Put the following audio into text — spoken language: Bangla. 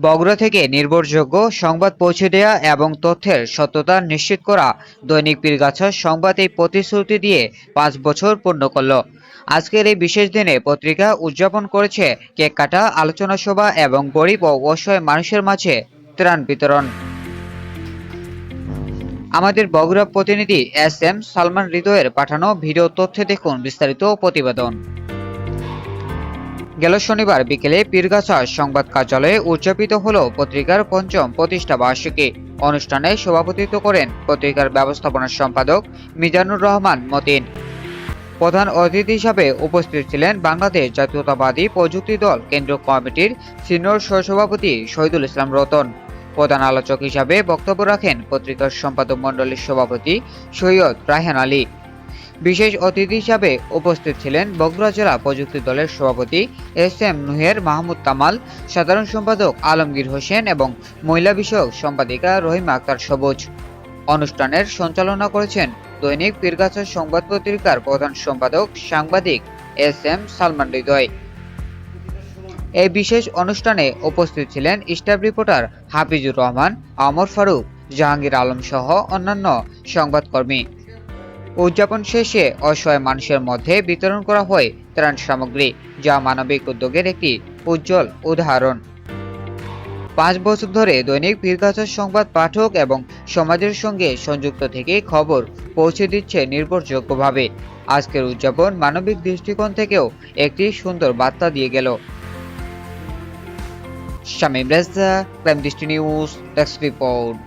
বগুড়া থেকে নির্ভরযোগ্য সংবাদ পৌঁছে দেয়া এবং তথ্যের সত্যতা নিশ্চিত করা দৈনিক পীরগাছার সংবাদ এই প্রতিশ্রুতি দিয়ে ৫ বছর পূর্ণ করল। আজকের এই বিশেষ দিনে পত্রিকা উদযাপন করেছে কেক কাটা, আলোচনা সভা এবং গরিব ও অসহায় মানুষের মাঝে ত্রাণ বিতরণ। আমাদের বগুড়া প্রতিনিধি এস সালমান হৃদয়ের পাঠানো ভিডিও তথ্যে দেখুন বিস্তারিত প্রতিবেদন। গেল শনিবার বিকেলে পীরগাছা সংবাদ কার্যালয়ে উদযাপিত হল পত্রিকার ৫ম প্রতিষ্ঠা বার্ষিকী। অনুষ্ঠানে সভাপতিত্ব করেন পত্রিকার ব্যবস্থাপনা সম্পাদক মিজানুর রহমান মতিন। প্রধান অতিথি হিসাবে উপস্থিত ছিলেন বাংলাদেশ জাতীয়তাবাদী প্রযুক্তি দল কেন্দ্রীয় কমিটির সিনিয়র সহসভাপতি শহীদুল ইসলাম রতন। প্রধান আলোচক হিসাবে বক্তব্য রাখেন পত্রিকার সম্পাদক মণ্ডলীর সভাপতি সৈয়দ রায়হান আলী। বিশেষ অতিথি হিসাবে উপস্থিত ছিলেন বগুড়া জেলা প্রযুক্তি দলের সভাপতি নুহের মাহমুদ কামাল, সাধারণ সম্পাদক আলমগীর হোসেন এবং মহিলা বিষয়ক সম্পাদিকা রহিমা আক্তার সবুজ। অনুষ্ঠানের সঞ্চালনা করেছেন দৈনিক পীরগাছা সংবাদ পত্রিকার প্রধান সম্পাদক সাংবাদিক সালমান হৃদয়। এই বিশেষ অনুষ্ঠানে উপস্থিত ছিলেন স্টাফ রিপোর্টার হাফিজুর রহমান, আমর ফারুক, জাহাঙ্গীর আলম সহ অন্যান্য সংবাদকর্মী। উদযাপন শেষে অসহায় মানুষের মধ্যে বিতরণ করা হয় ত্রাণ সামগ্রী, যা মানবিক উদ্যোগের একটি উজ্জ্বল উদাহরণ। ৫ বছর ধরে দৈনিক পীরগাছার সংবাদ পাঠক এবং সমাজের সঙ্গে সংযুক্ত থেকে খবর পৌঁছে দিচ্ছে নির্ভরযোগ্যভাবে। আজকের উদযাপন মানবিক দৃষ্টিকোণ থেকেও একটি সুন্দর বার্তা দিয়ে গেল। শামীম রেজা, ক্রাইম দৃষ্টি নিউজ, ডেস্ক রিপোর্ট।